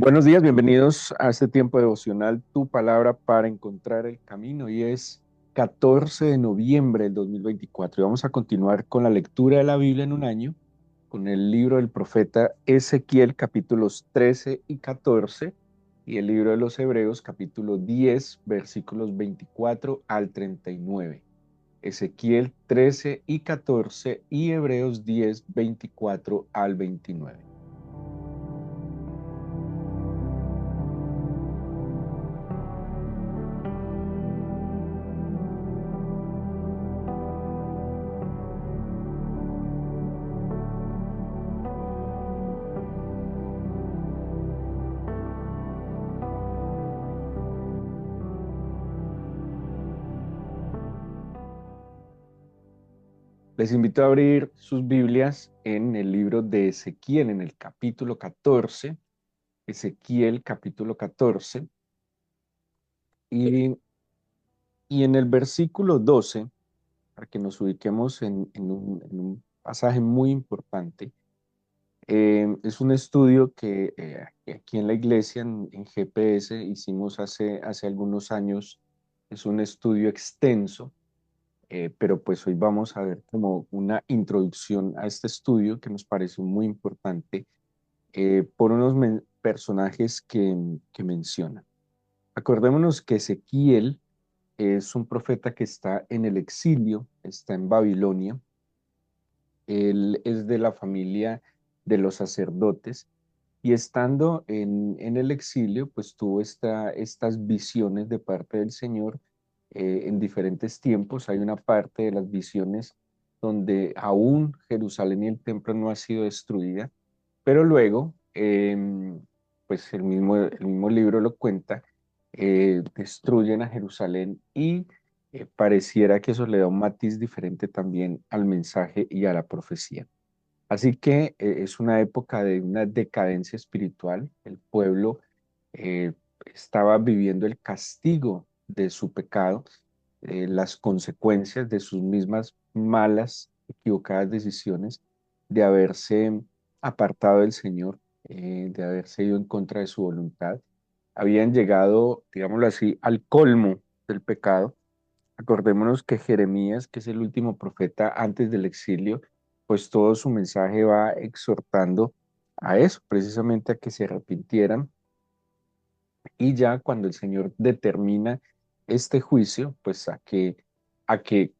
Buenos días, bienvenidos a este tiempo devocional, tu palabra para encontrar el camino. Y es 14 de noviembre del 2024 y vamos a continuar con la lectura de la Biblia en un año, con el libro del profeta Ezequiel, capítulos 13 y 14, y el libro de los Hebreos, capítulo 10, versículos 24 al 39. Ezequiel 13 y 14 y Hebreos 10, 24 al 29. Les invito a abrir sus Biblias en el libro de Ezequiel, en el capítulo 14, Ezequiel capítulo 14, y, y en el versículo 12, para que nos ubiquemos en un pasaje muy importante. Es un estudio que aquí en la iglesia, en GPS, hicimos hace algunos años. Es un estudio extenso, pero pues hoy vamos a ver como una introducción a este estudio que nos parece muy importante, por unos personajes que menciona. Acordémonos que Ezequiel es un profeta que está en el exilio, está en Babilonia. Él es de la familia de los sacerdotes y estando en el exilio, pues tuvo estas visiones de parte del Señor, en diferentes tiempos. Hay una parte de las visiones donde aún Jerusalén y el templo no ha sido destruida, pero luego, pues el mismo libro lo cuenta, destruyen a Jerusalén y pareciera que eso le da un matiz diferente también al mensaje y a la profecía. Así que es una época de una decadencia espiritual. El pueblo eh, estaba viviendo el castigo de su pecado, las consecuencias de sus mismas malas, equivocadas decisiones, de haberse apartado del Señor, de haberse ido en contra de su voluntad. Habían llegado, digámoslo así, al colmo del pecado. Acordémonos que Jeremías, que es el último profeta antes del exilio, pues todo su mensaje va exhortando a eso, precisamente a que se arrepintieran. Y ya cuando el Señor determina este juicio, pues a que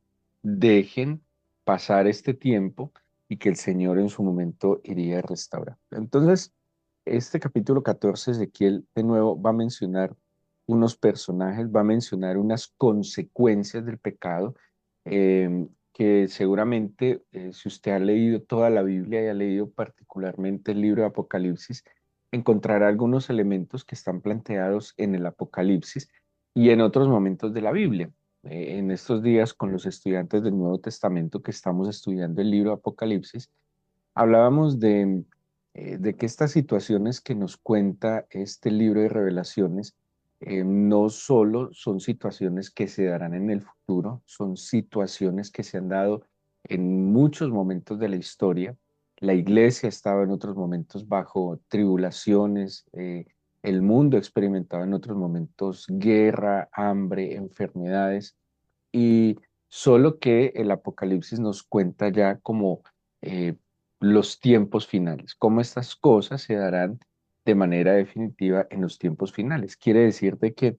dejen pasar este tiempo y que el Señor en su momento iría a restaurar. Entonces, este capítulo 14 de Ezequiel de nuevo va a mencionar unos personajes, va a mencionar unas consecuencias del pecado, que seguramente, si usted ha leído toda la Biblia y ha leído particularmente el libro de Apocalipsis, encontrará algunos elementos que están planteados en el Apocalipsis y en otros momentos de la Biblia. En estos días, con los estudiantes del Nuevo Testamento que estamos estudiando el libro de Apocalipsis, hablábamos de que estas situaciones que nos cuenta este libro de Revelaciones, no solo son situaciones que se darán en el futuro, son situaciones que se han dado en muchos momentos de la historia. La iglesia estaba en otros momentos bajo tribulaciones, el mundo experimentaba en otros momentos guerra, hambre, enfermedades, y solo que el Apocalipsis nos cuenta ya como eh, los tiempos finales, cómo estas cosas se darán de manera definitiva en los tiempos finales. Quiere decir de que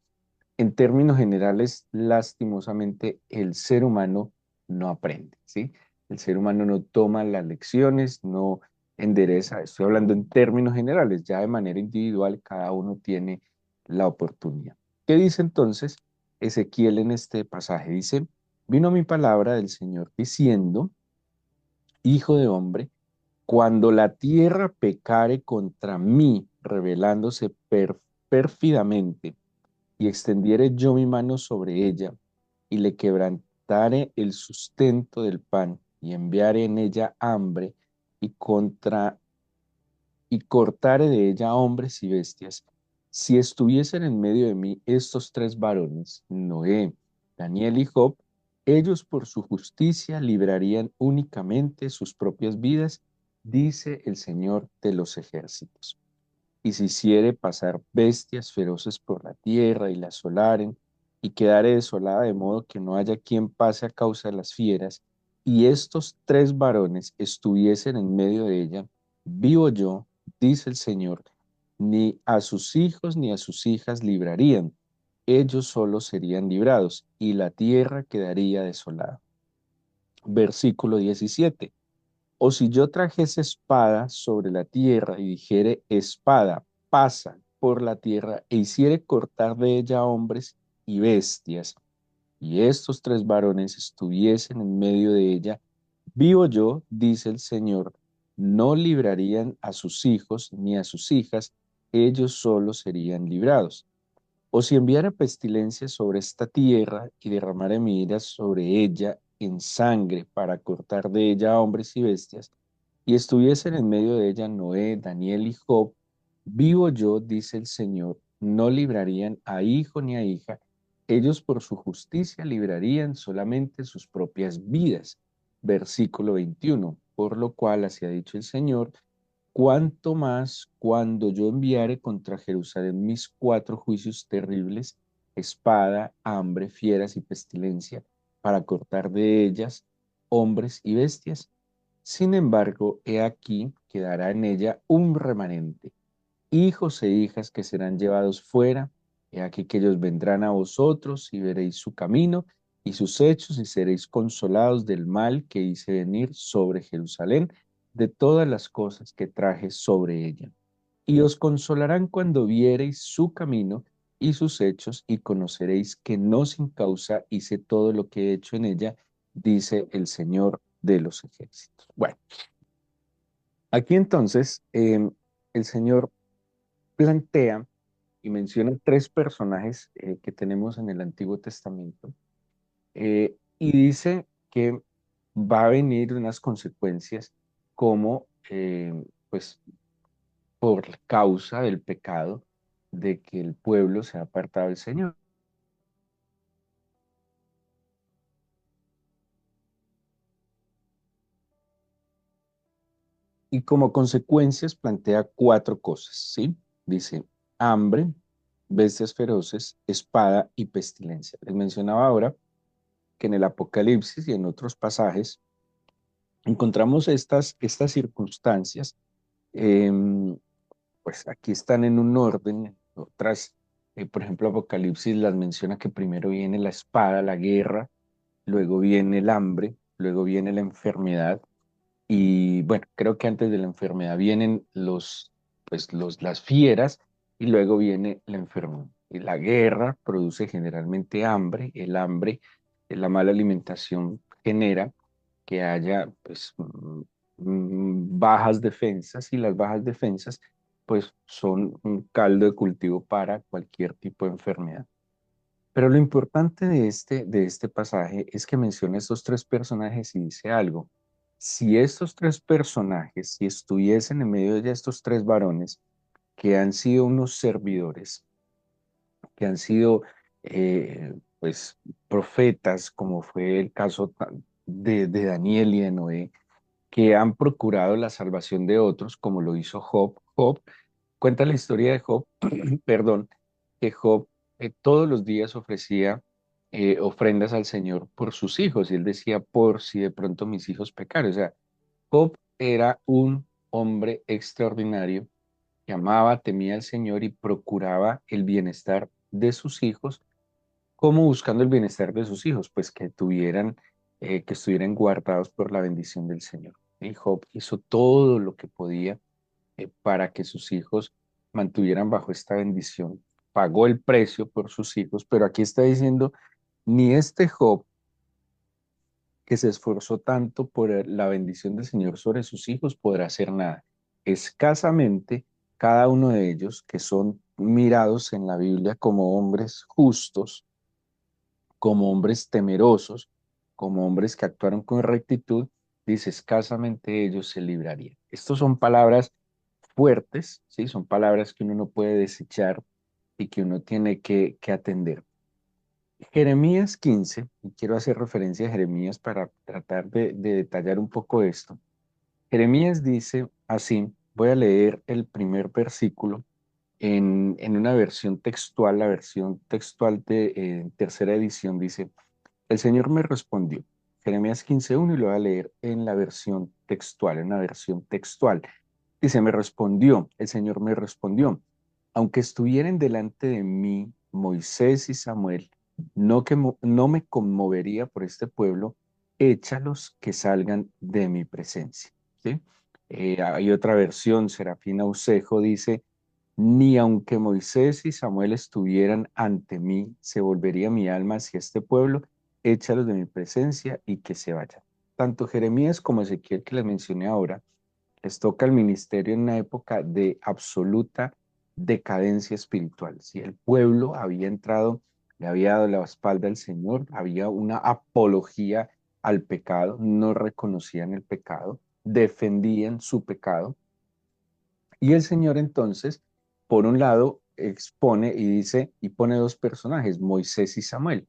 en términos generales, lastimosamente, el ser humano no aprende, ¿sí? El ser humano no toma las lecciones, no endereza. Estoy hablando en términos generales, ya de manera individual, cada uno tiene la oportunidad. ¿Qué dice entonces Ezequiel en este pasaje? Dice, vino mi palabra del Señor diciendo, hijo de hombre, cuando la tierra pecare contra mí, rebelándose pérfidamente, y extendiere yo mi mano sobre ella, y le quebrantare el sustento del pan, y enviare en ella hambre, y y cortare de ella hombres y bestias, si estuviesen en medio de mí estos tres varones, Noé, Daniel y Job, ellos por su justicia librarían únicamente sus propias vidas, dice el Señor de los ejércitos. y si hiciere pasar bestias feroces por la tierra y la asolaren, y quedare desolada de modo que no haya quien pase a causa de las fieras, y estos tres varones estuviesen en medio de ella, vivo yo, dice el Señor, ni a sus hijos ni a sus hijas librarían, ellos solos serían librados, y la tierra quedaría desolada. Versículo 17. O si yo trajese espada sobre la tierra y dijere, espada, pasa por la tierra, e hiciere cortar de ella hombres y bestias, y estos tres varones estuviesen en medio de ella, vivo yo, dice el Señor, no librarían a sus hijos ni a sus hijas, ellos solos serían librados. O si enviara pestilencia sobre esta tierra y derramara mi ira sobre ella en sangre para cortar de ella a hombres y bestias, y estuviesen en medio de ella Noé, Daniel y Job, vivo yo, dice el Señor, no librarían a hijo ni a hija, ellos por su justicia librarían solamente sus propias vidas. Versículo 21. Por lo cual, así ha dicho el Señor, cuanto más cuando yo enviare contra Jerusalén mis cuatro juicios terribles, espada, hambre, fieras y pestilencia, para cortar de ellas hombres y bestias. Sin embargo, he aquí quedará en ella un remanente, hijos e hijas que serán llevados fuera. He aquí que ellos vendrán a vosotros y veréis su camino y sus hechos y seréis consolados del mal que hice venir sobre Jerusalén, de todas las cosas que traje sobre ella. Y os consolarán cuando viereis su camino y sus hechos y conoceréis que no sin causa hice todo lo que he hecho en ella, dice el Señor de los ejércitos. Bueno, aquí entonces el Señor plantea y menciona tres personajes que tenemos en el Antiguo Testamento y dice que va a venir unas consecuencias como, pues, por causa del pecado de que el pueblo se ha apartado del Señor. Y como consecuencias plantea cuatro cosas, ¿sí? Dice hambre, bestias feroces, espada y pestilencia. Les mencionaba ahora que en el Apocalipsis y en otros pasajes encontramos estas circunstancias, eh, pues aquí están en un orden, otras, por ejemplo, Apocalipsis las menciona que primero viene la espada, la guerra, luego viene el hambre, luego viene la enfermedad, y bueno, creo que antes de la enfermedad vienen las fieras y luego viene la enfermedad. Y la guerra produce generalmente hambre, el hambre, la mala alimentación genera que haya bajas defensas y las bajas defensas pues son un caldo de cultivo para cualquier tipo de enfermedad. Pero lo importante de este pasaje es que menciona estos tres personajes y dice algo. Si estos tres personajes, si estuviesen en medio de ella estos tres varones que han sido unos servidores, que han sido pues profetas, como fue el caso de Daniel y de Noé, que han procurado la salvación de otros, como lo hizo Job. Job cuenta la historia de Job, perdón, que Job todos los días ofrecía ofrendas al Señor por sus hijos, y él decía, por si de pronto mis hijos pecaron. O sea, Job era un hombre extraordinario que amaba, temía al Señor y procuraba el bienestar de sus hijos. ¿Cómo buscando el bienestar de sus hijos? Pues que tuvieran, que estuvieran guardados por la bendición del Señor. Y Job hizo todo lo que podía para que sus hijos mantuvieran bajo esta bendición. Pagó el precio por sus hijos, pero aquí está diciendo, ni este Job que se esforzó tanto por la bendición del Señor sobre sus hijos podrá hacer nada. Escasamente cada uno de ellos, que son mirados en la Biblia como hombres justos, como hombres temerosos, como hombres que actuaron con rectitud, dice, escasamente ellos se librarían. Estas son palabras fuertes, ¿sí? Son palabras que uno no puede desechar y que uno tiene que atender. Jeremías 15, y quiero hacer referencia a Jeremías para tratar de detallar un poco esto. Jeremías dice así, voy a leer el primer versículo en una versión textual, la versión textual de tercera edición dice, el Señor me respondió, Jeremías 15:1 y lo voy a leer en la versión textual, en la versión textual. Dice, me respondió, el Señor me respondió, aunque estuvieran delante de mí Moisés y Samuel, no me conmovería por este pueblo, échalos que salgan de mi presencia. ¿Sí? Hay otra versión, Serafina Ucejo dice, ni aunque Moisés y Samuel estuvieran ante mí, se volvería mi alma hacia este pueblo, échalos de mi presencia y que se vayan. Tanto Jeremías como Ezequiel que les mencioné ahora, les toca el ministerio en una época de absoluta decadencia espiritual. Si el pueblo había entrado, le había dado la espalda al Señor, había una apología al pecado, no reconocían el pecado, defendían su pecado. Y el Señor entonces, por un lado, expone y dice, y pone dos personajes, Moisés y Samuel.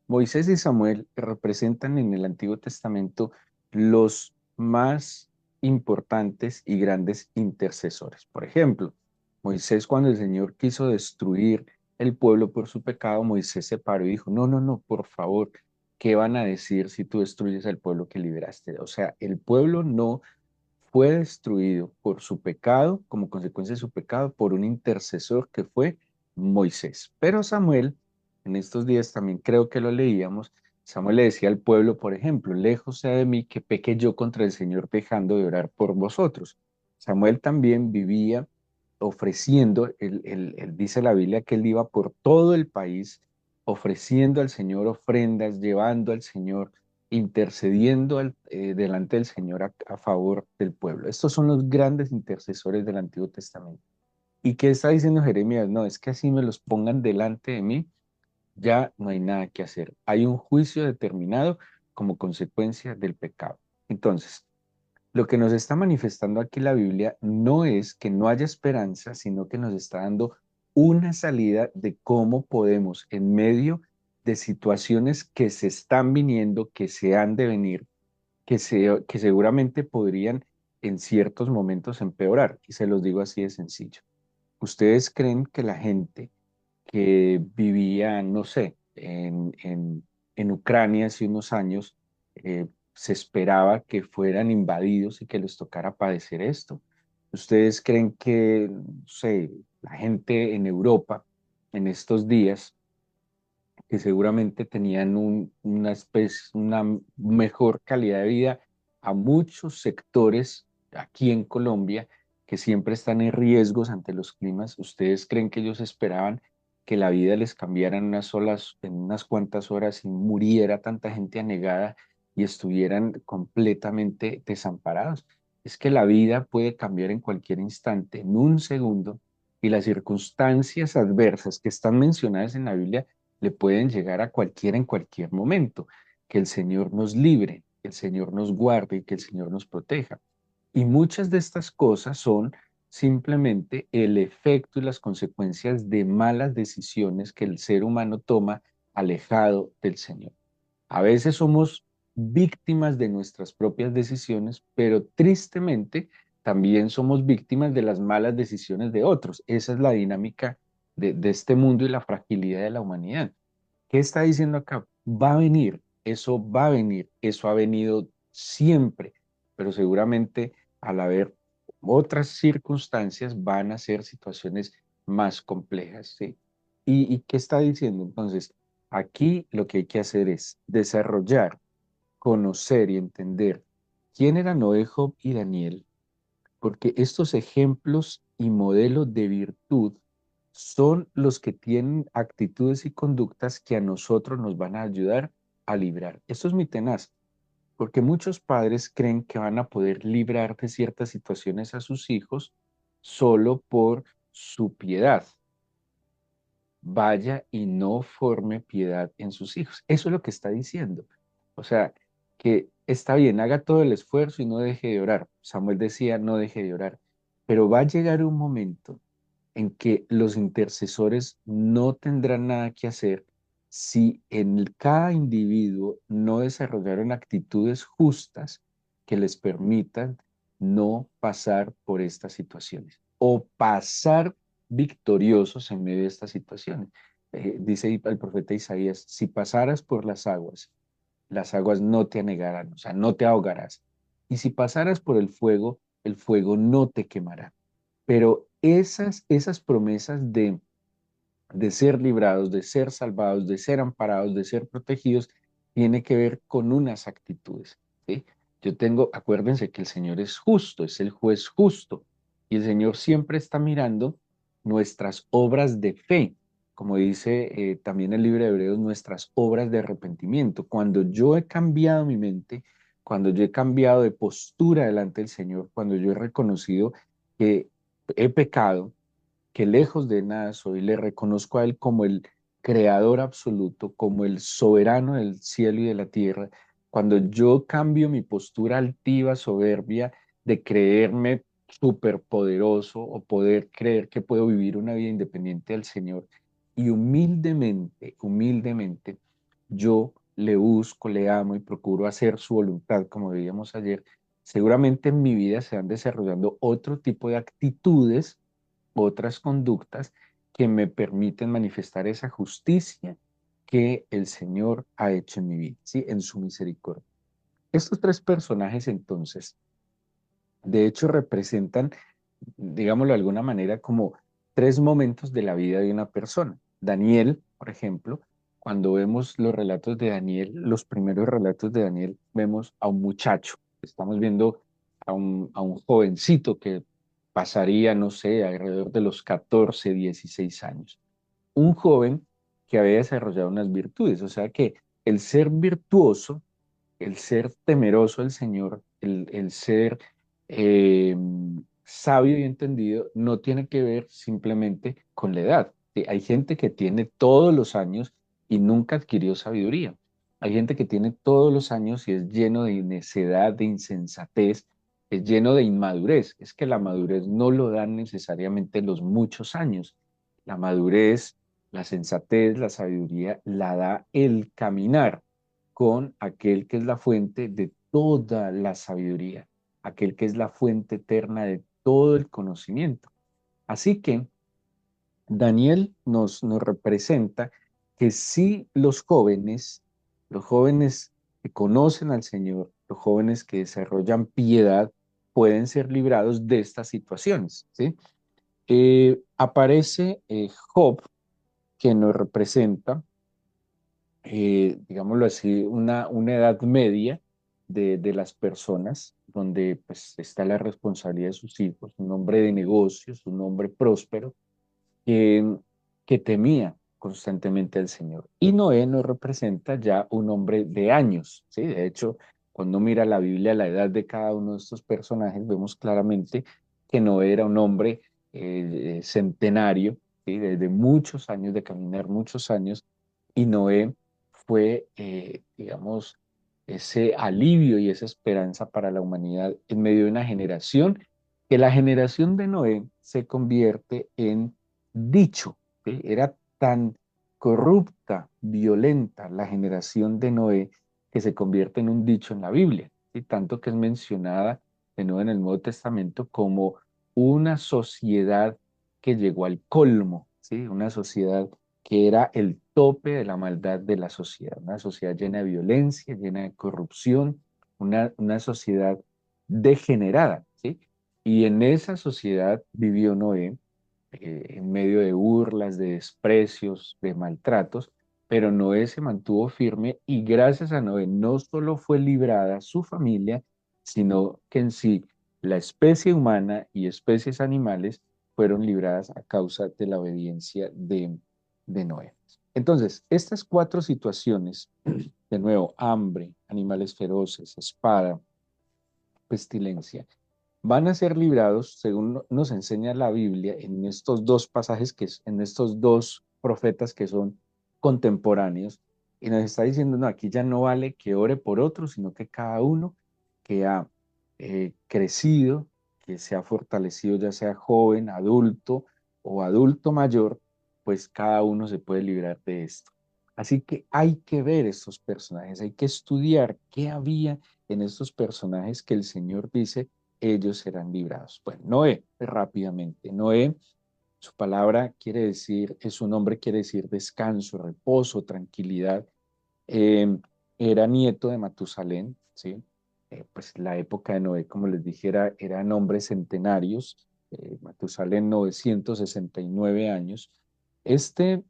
Moisés y Samuel representan en el Antiguo Testamento los más importantes y grandes intercesores. Por ejemplo, Moisés cuando el Señor quiso destruir el pueblo por su pecado, Moisés se paró y dijo, no, no, no, por favor, ¿qué van a decir si tú destruyes al pueblo que liberaste? O sea, el pueblo no fue destruido por su pecado, como consecuencia de su pecado, por un intercesor que fue Moisés. Pero Samuel, en estos días también creo que lo leíamos, Samuel le decía al pueblo, por ejemplo, lejos sea de mí que peque yo contra el Señor dejando de orar por vosotros. Samuel también vivía ofreciendo, él dice la Biblia que él iba por todo el país ofreciendo al Señor ofrendas, llevando al Señor intercediendo delante del Señor a favor del pueblo. Estos son los grandes intercesores del Antiguo Testamento. ¿Y qué está diciendo Jeremías? No, es que así me los pongan delante de mí, ya no hay nada que hacer. Hay un juicio determinado como consecuencia del pecado. Entonces, lo que nos está manifestando aquí la Biblia no es que no haya esperanza, sino que nos está dando una salida de cómo podemos, en medio de situaciones que se están viniendo, que se han de venir, que seguramente podrían en ciertos momentos empeorar. Y se los digo así de sencillo. ¿Ustedes creen que la gente que vivía, no sé, en Ucrania hace unos años, se esperaba que fueran invadidos y que les tocara padecer esto? ¿Ustedes creen que, no sé, la gente en Europa en estos días, que seguramente tenían una mejor calidad de vida a muchos sectores aquí en Colombia que siempre están en riesgos ante los climas? ¿Ustedes creen que ellos esperaban que la vida les cambiara en unas cuantas horas y muriera tanta gente anegada y estuvieran completamente desamparados? Es que la vida puede cambiar en cualquier instante, en un segundo, y las circunstancias adversas que están mencionadas en la Biblia le pueden llegar a cualquiera en cualquier momento. Que el Señor nos libre, que el Señor nos guarde y que el Señor nos proteja. Y muchas de estas cosas son simplemente el efecto y las consecuencias de malas decisiones que el ser humano toma alejado del Señor. A veces somos víctimas de nuestras propias decisiones, pero tristemente también somos víctimas de las malas decisiones de otros. Esa es la dinámica de este mundo y la fragilidad de la humanidad. ¿Qué está diciendo acá? Va a venir, eso va a venir, eso ha venido siempre, pero seguramente al haber otras circunstancias van a ser situaciones más complejas, ¿sí? ¿Y qué está diciendo? Entonces, aquí lo que hay que hacer es desarrollar, conocer y entender quién eran Noé, Job y Daniel, porque estos ejemplos y modelos de virtud son los que tienen actitudes y conductas que a nosotros nos van a ayudar a librar. Esto es muy tenaz, porque muchos padres creen que van a poder librar de ciertas situaciones a sus hijos solo por su piedad. Vaya y no forme piedad en sus hijos. Eso es lo que está diciendo. O sea, que está bien, haga todo el esfuerzo y no deje de orar. Samuel decía, no deje de orar. Pero va a llegar un momento en que los intercesores no tendrán nada que hacer si en cada individuo no desarrollaron actitudes justas que les permitan no pasar por estas situaciones o pasar victoriosos en medio de estas situaciones. Dice el profeta Isaías, si pasaras por las aguas no te anegarán, o sea, no te ahogarás. Y si pasaras por el fuego no te quemará. Pero esas promesas de ser librados, de ser salvados, de ser amparados, de ser protegidos, tiene que ver con unas actitudes, ¿sí? Acuérdense que el Señor es justo, es el juez justo, y el Señor siempre está mirando nuestras obras de fe, como dice también el libro de Hebreos, nuestras obras de arrepentimiento. Cuando yo he cambiado mi mente, cuando yo he cambiado de postura delante del Señor, cuando yo he reconocido que he pecado, que lejos de nada soy, le reconozco a Él como el creador absoluto, como el soberano del cielo y de la tierra. Cuando yo cambio mi postura altiva, soberbia, de creerme superpoderoso o poder creer que puedo vivir una vida independiente del Señor, y humildemente, yo le busco, le amo y procuro hacer su voluntad, como veíamos ayer, seguramente en mi vida se van desarrollando otro tipo de actitudes, otras conductas que me permiten manifestar esa justicia que el Señor ha hecho en mi vida, ¿sí? En su misericordia. Estos tres personajes, entonces, de hecho, representan, digámoslo de alguna manera, como tres momentos de la vida de una persona. Daniel, por ejemplo, cuando vemos los relatos de Daniel, los primeros relatos de Daniel, vemos a un muchacho. Estamos viendo a un jovencito que pasaría, no sé, alrededor de los 14, 16 años. Un joven que había desarrollado unas virtudes, o sea que el ser virtuoso, el ser temeroso del Señor, el ser eh, sabio y entendido, no tiene que ver simplemente con la edad. Sí, hay gente que tiene todos los años y nunca adquirió sabiduría. Hay gente que tiene todos los años y es lleno de necedad, de insensatez, es lleno de inmadurez. Es que la madurez no lo dan necesariamente los muchos años. La madurez, la sensatez, la sabiduría la da el caminar con aquel que es la fuente de toda la sabiduría, aquel que es la fuente eterna de todo el conocimiento. Así que Daniel nos representa que si los jóvenes que conocen al Señor, los jóvenes que desarrollan piedad, pueden ser librados de estas situaciones, ¿sí? Aparece Job, que nos representa digámoslo así, una edad media de las personas, donde pues está la responsabilidad de sus hijos, un hombre de negocios, un hombre próspero, que, que temía constantemente al Señor. Y Noé nos representa ya un hombre de años, ¿sí? De hecho, cuando mira la Biblia, la edad de cada uno de estos personajes, vemos claramente que Noé era un hombre centenario, ¿sí? De muchos años, de caminar muchos años, y Noé fue, digamos, ese alivio y esa esperanza para la humanidad en medio de una generación, que la generación de Noé se convierte en dicho, ¿sí? Era tan corrupta, violenta la generación de Noé que se convierte en un dicho en la Biblia, ¿sí? Tanto que es mencionada de nuevo en el Nuevo Testamento como una sociedad que llegó al colmo, ¿sí? Una sociedad que era el tope de la maldad de la sociedad, una sociedad llena de violencia, llena de corrupción, una sociedad degenerada, ¿sí? Y en esa sociedad vivió Noé, en medio de burlas, de desprecios, de maltratos, pero Noé se mantuvo firme y gracias a Noé no solo fue librada su familia, sino que en sí la especie humana y especies animales fueron libradas a causa de la obediencia de Noé. Entonces, estas cuatro situaciones, de nuevo, hambre, animales feroces, espada, pestilencia, van a ser librados, según nos enseña la Biblia, en estos dos pasajes, en estos dos profetas que son contemporáneos, y nos está diciendo, no, aquí ya no vale que ore por otro, sino que cada uno que ha crecido, que se ha fortalecido, ya sea joven, adulto o adulto mayor, pues cada uno se puede librar de esto. Así que hay que ver estos personajes, hay que estudiar qué había en estos personajes que el Señor dice, ellos serán librados. Bueno, Noé, rápidamente, Noé Su palabra quiere decir, su nombre quiere decir descanso, reposo, tranquilidad. Eh, Era nieto de Matusalén, ¿sí? Pues la época de Noé, como les dije, eran hombres centenarios. Matusalén, 969 años. Este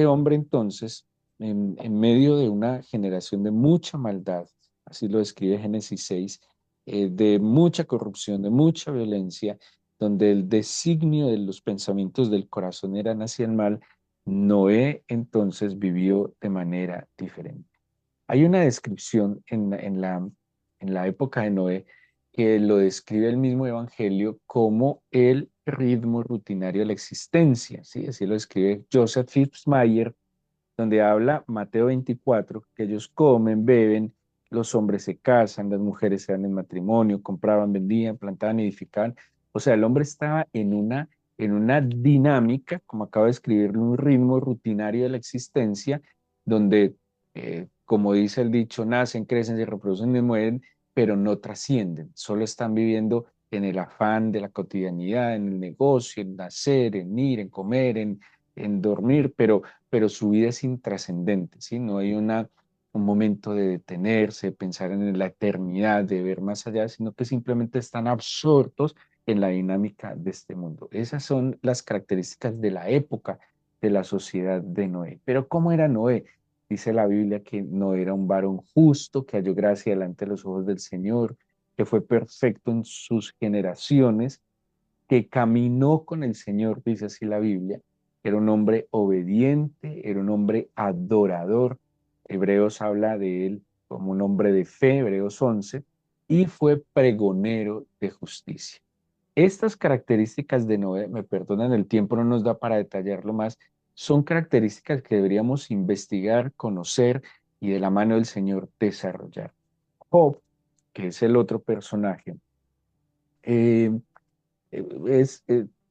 hombre entonces, en medio de una generación de mucha maldad, así lo describe Génesis 6, de mucha corrupción, de mucha violencia, donde el designio de los pensamientos del corazón eran hacia el mal, Noé entonces vivió de manera diferente. Hay una descripción en la época de Noé que lo describe el mismo Evangelio como el ritmo rutinario de la existencia, ¿sí? Así lo describe Joseph Fitzmayer, donde habla Mateo 24, que ellos comen, beben, los hombres se casan, las mujeres se dan en matrimonio, compraban, vendían, plantaban, edificaban. O sea, el hombre estaba en una dinámica, como acabo de escribirlo, un ritmo rutinario de la existencia, donde, como dice el dicho, nacen, crecen, se reproducen y mueren, pero no trascienden, solo están viviendo en el afán de la cotidianidad, en el negocio, en nacer, en ir, en comer, en dormir, pero su vida es intrascendente, ¿sí? No hay un momento de detenerse, de pensar en la eternidad, de ver más allá, sino que simplemente están absortos en la dinámica de este mundo. Esas son las características de la época de la sociedad de Noé. Pero ¿cómo era Noé? Dice la Biblia que no era un varón justo, que halló gracia delante de los ojos del Señor, que fue perfecto en sus generaciones, que caminó con el Señor, dice así la Biblia. Era un hombre obediente, era un hombre adorador. Hebreos habla de él como un hombre de fe, Hebreos 11, y fue pregonero de justicia. Estas características de Noé, me perdonan, el tiempo no nos da para detallarlo más, son características que deberíamos investigar, conocer y de la mano del Señor desarrollar. Job, que es el otro personaje, eh, es,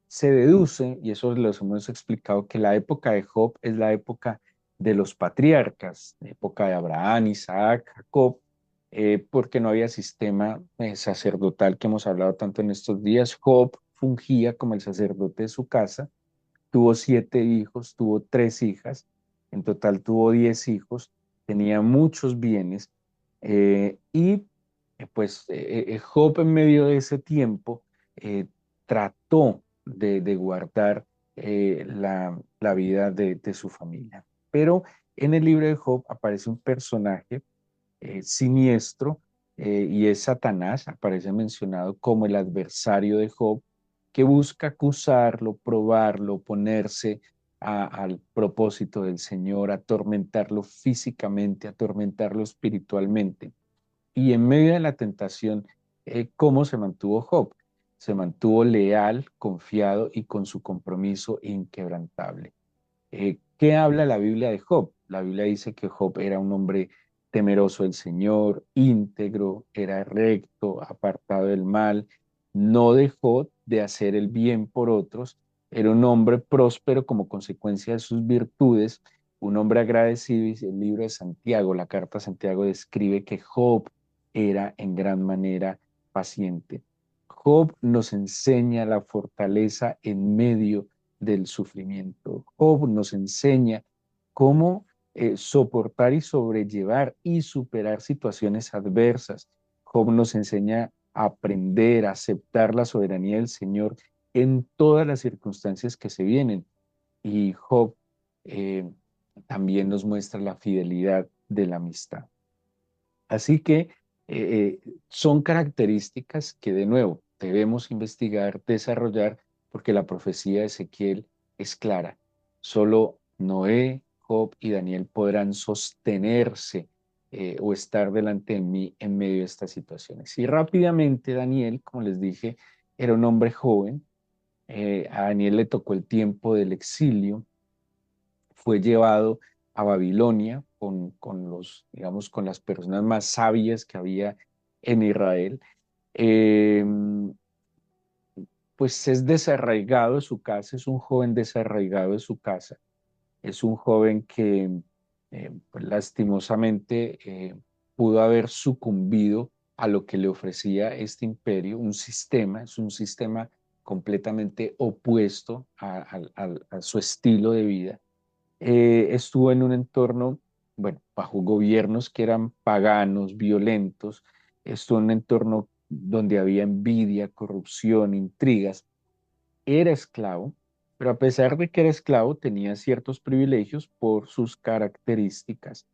se deduce, y eso los hemos explicado, que la época de Job es la época de los patriarcas, la época de Abraham, Isaac, Jacob, porque no había sistema sacerdotal que hemos hablado tanto en estos días. Job fungía como el sacerdote de su casa, tuvo 7 hijos, tuvo 3 hijas, en total tuvo 10 hijos, tenía muchos bienes, Job en medio de ese tiempo eh, trató de guardar la vida de su familia. Pero en el libro de Job aparece un personaje siniestro, y es Satanás, aparece mencionado como el adversario de Job, que busca acusarlo, probarlo, oponerse al propósito del Señor, atormentarlo físicamente, atormentarlo espiritualmente. Y en medio de la tentación, ¿cómo se mantuvo Job? Se mantuvo leal, confiado y con su compromiso inquebrantable. ¿Qué habla la Biblia de Job? La Biblia dice que Job era un hombre temeroso del Señor, íntegro, era recto, apartado del mal, no dejó de hacer el bien por otros, era un hombre próspero como consecuencia de sus virtudes, un hombre agradecido, y el libro de Santiago, la carta a Santiago describe que Job era en gran manera paciente. Job nos enseña la fortaleza en medio del sufrimiento. Job nos enseña cómo soportar y sobrellevar y superar situaciones adversas. Job nos enseña a aprender, a aceptar la soberanía del Señor en todas las circunstancias que se vienen. Y Job eh, también nos muestra la fidelidad de la amistad. Así que son características que de nuevo debemos investigar, desarrollar, porque la profecía de Ezequiel es clara. Solo Noé, Job y Daniel podrán sostenerse o estar delante de mí en medio de estas situaciones. Y rápidamente Daniel, como les dije, era un hombre joven. A Daniel le tocó el tiempo del exilio, fue llevado a Babilonia digamos, con las personas más sabias que había en Israel. Eh, pues es desarraigado de su casa, es un joven desarraigado de su casa, es un joven que pues, lastimosamente pudo haber sucumbido a lo que le ofrecía este imperio, un sistema, es un sistema completamente opuesto a su estilo de vida. Estuvo en un entorno, bueno, bajo gobiernos que eran paganos, violentos, estuvo en un entorno donde había envidia, corrupción, intrigas. Era esclavo, pero a pesar de que era esclavo, tenía ciertos privilegios por sus características.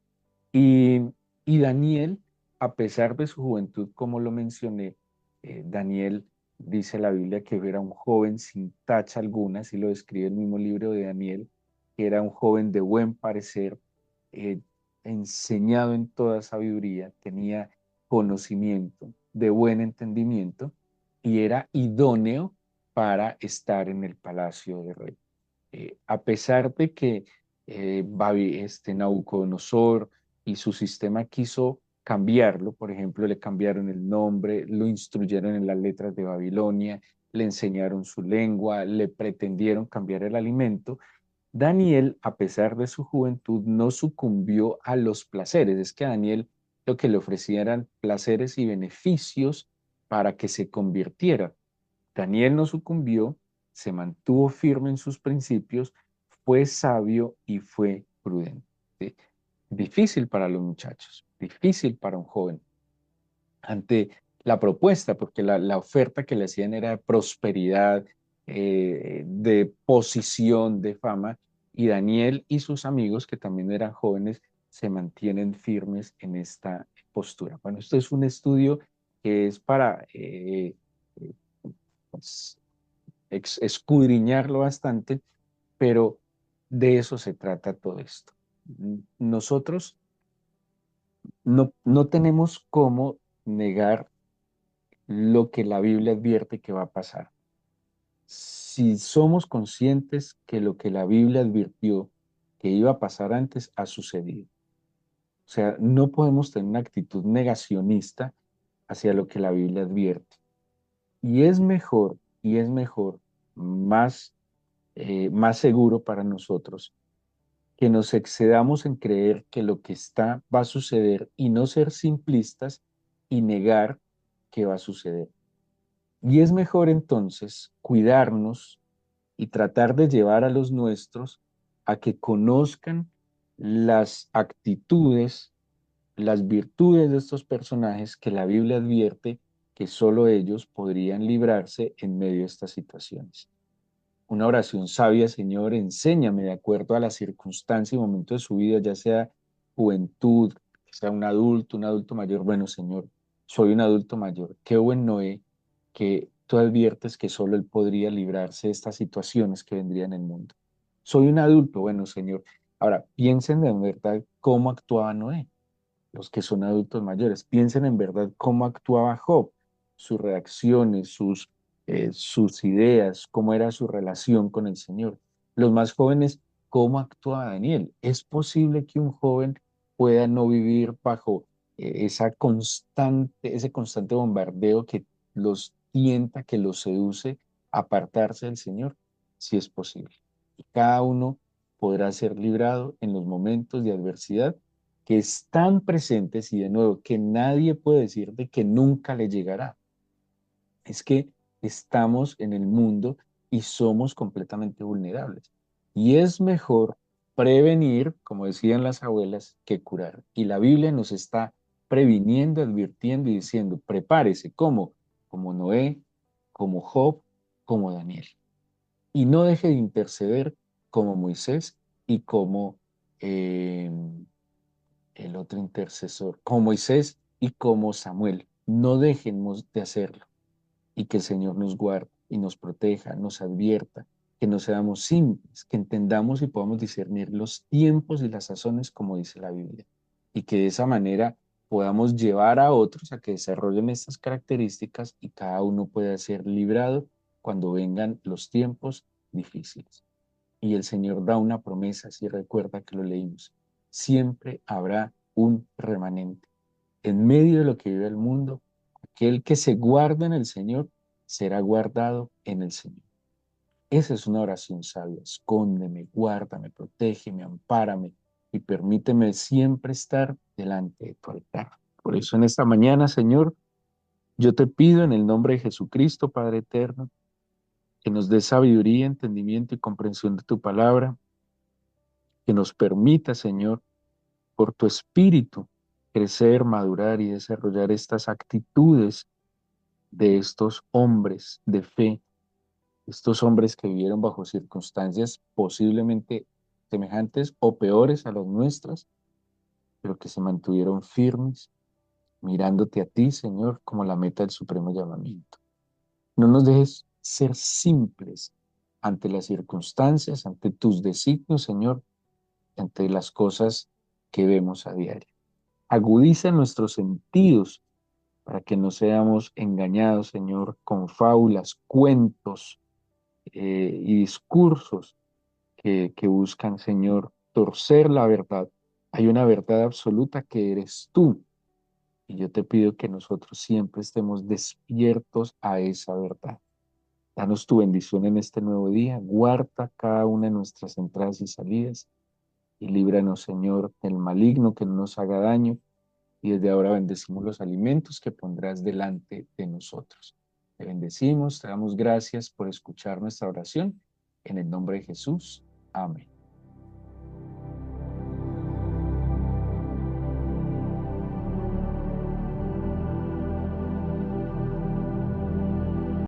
Y, y Daniel, a pesar de su juventud, como lo mencioné, Daniel dice la Biblia que era un joven sin tacha alguna, así lo describe el mismo libro de Daniel, que era un joven de buen parecer, eh, enseñado en toda sabiduría, tenía conocimiento, de buen entendimiento y era idóneo para estar en el palacio de rey. A pesar de que Nabucodonosor y su sistema quiso cambiarlo, por ejemplo, le cambiaron el nombre, lo instruyeron en las letras de Babilonia, le enseñaron su lengua, le pretendieron cambiar el alimento. Daniel, a pesar de su juventud, no sucumbió a los placeres. Es que a Daniel lo que le ofrecían eran placeres y beneficios para que se convirtiera. Daniel no sucumbió, se mantuvo firme en sus principios, fue sabio y fue prudente. ¿Sí? Difícil para los muchachos, difícil para un joven. Ante la propuesta, porque la oferta que le hacían era de prosperidad, de posición, de fama, y Daniel y sus amigos, que también eran jóvenes, se mantienen firmes en esta postura. Bueno, esto es un estudio que es para pues, escudriñarlo bastante, pero de eso se trata todo esto. Nosotros no tenemos cómo negar lo que la Biblia advierte que va a pasar. Si somos conscientes que lo que la Biblia advirtió que iba a pasar antes ha sucedido. O sea, no podemos tener una actitud negacionista hacia lo que la Biblia advierte. Y es mejor, más, más seguro para nosotros que nos excedamos en creer que lo que está va a suceder y no ser simplistas y negar que va a suceder. Y es mejor entonces cuidarnos y tratar de llevar a los nuestros a que conozcan las actitudes, las virtudes de estos personajes que la Biblia advierte que solo ellos podrían librarse en medio de estas situaciones. Una oración sabia, Señor, enséñame de acuerdo a la circunstancia y momento de su vida, ya sea juventud, sea un adulto mayor. Bueno, Señor, soy un adulto mayor. Qué buen Noé que tú adviertes que solo él podría librarse de estas situaciones que vendrían en el mundo. Soy un adulto, bueno, Señor. Ahora, piensen en verdad cómo actuaba Noé, los que son adultos mayores. Piensen en verdad cómo actuaba Job, sus reacciones, sus ideas, cómo era su relación con el Señor. Los más jóvenes, cómo actuaba Daniel. ¿Es posible que un joven pueda no vivir bajo ese constante bombardeo que los tienta, que los seduce a apartarse del Señor? Sí es posible. Y cada uno podrá ser librado en los momentos de adversidad que están presentes y de nuevo que nadie puede decir de que nunca le llegará. Es que estamos en el mundo y somos completamente vulnerables. Y es mejor prevenir, como decían las abuelas, que curar. Y la Biblia nos está previniendo, advirtiendo y diciendo, prepárese como Noé, como Job, como Daniel. Y no deje de interceder como Moisés y como eh, el otro intercesor, como Moisés y como Samuel. No dejemos de hacerlo y que el Señor nos guarde y nos proteja, nos advierta, que no seamos simples, que entendamos y podamos discernir los tiempos y las sazones como dice la Biblia y que de esa manera podamos llevar a otros a que desarrollen estas características y cada uno pueda ser librado cuando vengan los tiempos difíciles. Y el Señor da una promesa, si recuerda que lo leímos, siempre habrá un remanente. En medio de lo que vive el mundo, aquel que se guarda en el Señor será guardado en el Señor. Esa es una oración sabia. Escóndeme, guárdame, protégeme, ampárame y permíteme siempre estar delante de tu altar. Por eso en esta mañana, Señor, yo te pido en el nombre de Jesucristo, Padre eterno, que nos dé sabiduría, entendimiento y comprensión de tu palabra, que nos permita, Señor, por tu espíritu, crecer, madurar y desarrollar estas actitudes de estos hombres de fe, estos hombres que vivieron bajo circunstancias posiblemente semejantes o peores a las nuestras, pero que se mantuvieron firmes, mirándote a ti, Señor, como la meta del supremo llamamiento. No nos dejes ser simples ante las circunstancias, ante tus designios, Señor, ante las cosas que vemos a diario. Agudiza nuestros sentidos para que no seamos engañados, Señor, con fábulas, cuentos y discursos que buscan, Señor, torcer la verdad. Hay una verdad absoluta que eres tú. Y yo te pido que nosotros siempre estemos despiertos a esa verdad. Danos tu bendición en este nuevo día. Guarda cada una de nuestras entradas y salidas. Y líbranos, Señor, del maligno que no nos haga daño. Y desde ahora bendecimos los alimentos que pondrás delante de nosotros. Te bendecimos, te damos gracias por escuchar nuestra oración. En el nombre de Jesús. Amén.